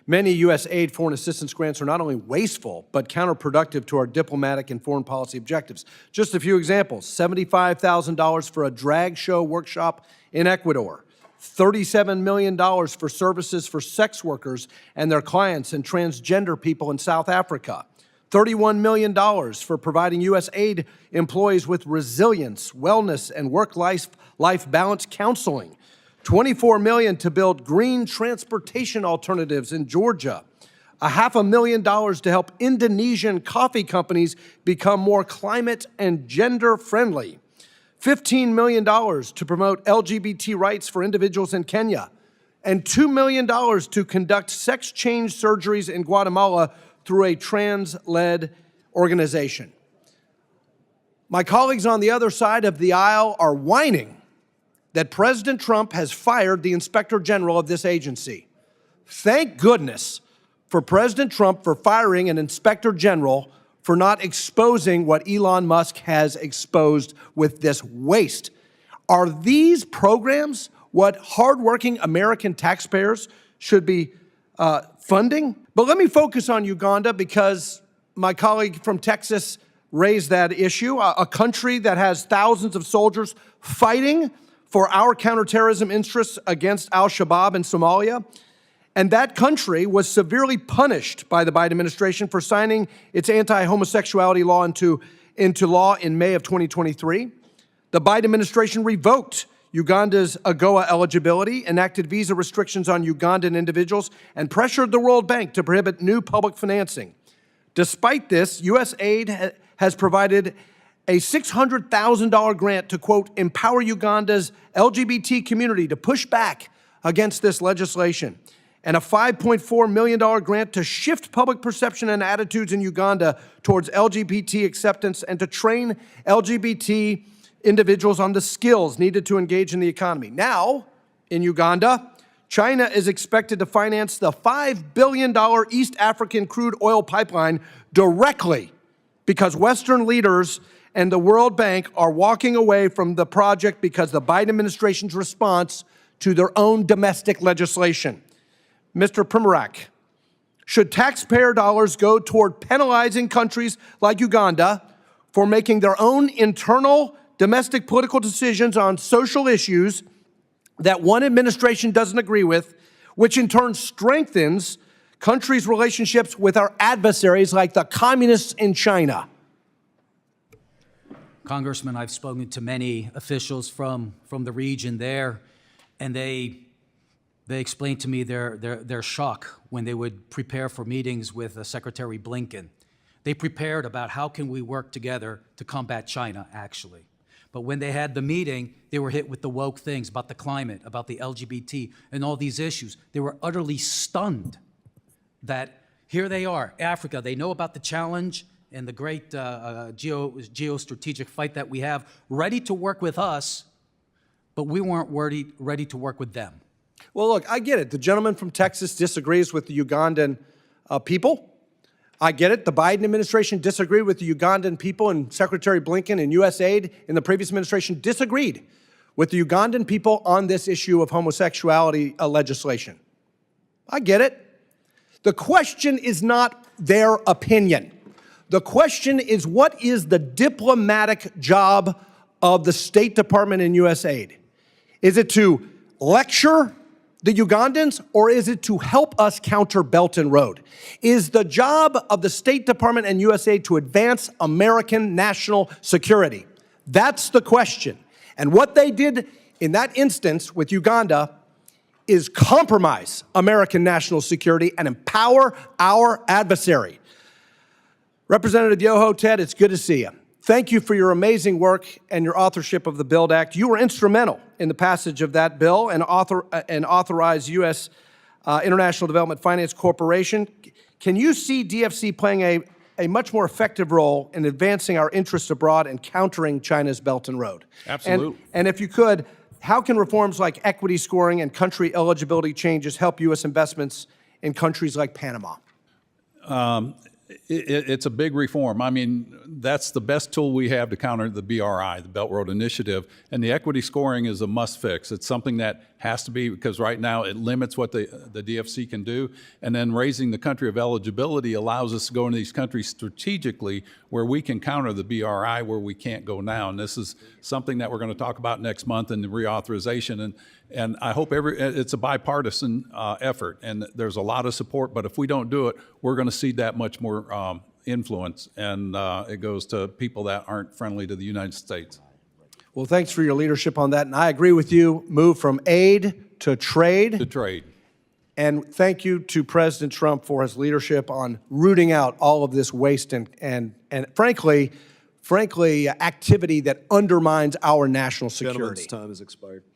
Many U.S. aid foreign assistance grants are not only wasteful, but counterproductive to our diplomatic and foreign policy objectives. Just a few examples: $75,000 for a drag show workshop in Ecuador, $37 million for services for sex workers and their clients and transgender people in South Africa, $31 million for providing U.S. aid employees with resilience, wellness, and work-life balance counseling, $24 million to build green transportation alternatives in Georgia, $500,000 to help Indonesian coffee companies become more climate and gender-friendly, $15 million to promote LGBT rights for individuals in Kenya, and $2 million to conduct sex change surgeries in Guatemala through a trans-led organization. My colleagues on the other side of the aisle are whining that President Trump has fired the Inspector General of this agency. Thank goodness for President Trump for firing an Inspector General for not exposing what Elon Musk has exposed with this waste. Are these programs what hardworking American taxpayers should be funding? But let me focus on Uganda because my colleague from Texas raised that issue, a country that has thousands of soldiers fighting for our counterterrorism interests against al-Shabaab in Somalia. And that country was severely punished by the Biden administration for signing its anti-homosexuality law into law in May of 2023. The Biden administration revoked Uganda's AGOA eligibility, enacted visa restrictions on Ugandan individuals, and pressured the World Bank to prohibit new public financing. Despite this, U.S. aid has provided a $600,000 grant to, quote, empower Uganda's LGBT community to push back against this legislation, and a $5.4 million grant to shift public perception and attitudes in Uganda towards LGBT acceptance and to train LGBT individuals on the skills needed to engage in the economy. Now, in Uganda, China is expected to finance the $5 billion East African crude oil pipeline directly because Western leaders and the World Bank are walking away from the project because the Biden administration's response to their own domestic legislation. Mr. Primorak, should taxpayer dollars go toward penalizing countries like Uganda for making their own internal domestic political decisions on social issues that one administration doesn't agree with, which in turn strengthens countries' relationships with our adversaries like the communists in China? Congressman, I've spoken to many officials from the region there, and they explained to me their shock when they would prepare for meetings with Secretary Blinken. They prepared about how can we work together to combat China, actually. But when they had the meeting, they were hit with the woke things about the climate, about the LGBT, and all these issues. They were utterly stunned that here they are, Africa. They know about the challenge and the great geostrategic fight that we have, ready to work with us, but we weren't ready to work with them. Well, look, I get it. The gentleman from Texas disagrees with the Ugandan people. I get it. The Biden administration disagreed with the Ugandan people, and Secretary Blinken and U.S. aid in the previous administration disagreed with the Ugandan people on this issue of homosexuality legislation. I get it. The question is not their opinion. The question is, what is the diplomatic job of the State Department and U.S. aid? Is it to lecture the Ugandans, or is it to help us counter Belt and Road? Is the job of the State Department and U.S. aid to advance American national security? That's the question. And what they did in that instance with Uganda is compromise American national security and empower our adversary. Representative Yoho, Ted, it's good to see you. Thank you for your amazing work and your authorship of the BUILD Act. You were instrumental in the passage of that bill and authorized U.S. International Development Finance Corporation. Can you see DFC playing a much more effective role in advancing our interests abroad and countering China's Belt and Road? Absolutely. And if you could, how can reforms like equity scoring and country eligibility changes help U.S. investments in countries like Panama? It's a big reform. I mean, that's the best tool we have to counter the BRI, the Belt Road Initiative, and the equity scoring is a must fix. It's something that has to be, because right now it limits what the DFC can do. And then raising the country of eligibility allows us to go into these countries strategically where we can counter the BRI where we can't go now. And this is something that we're going to talk about next month in the reauthorization. And I hope it's a bipartisan effort, and there's a lot of support, but if we don't do it, we're going to see that much more influence, and it goes to people that aren't friendly to the United States. Well, thanks for your leadership on that, and I agree with you. Move from aid to trade. To trade. And thank you to President Trump for his leadership on rooting out all of this waste and frankly, activity that undermines our national security. Gentleman's time has expired.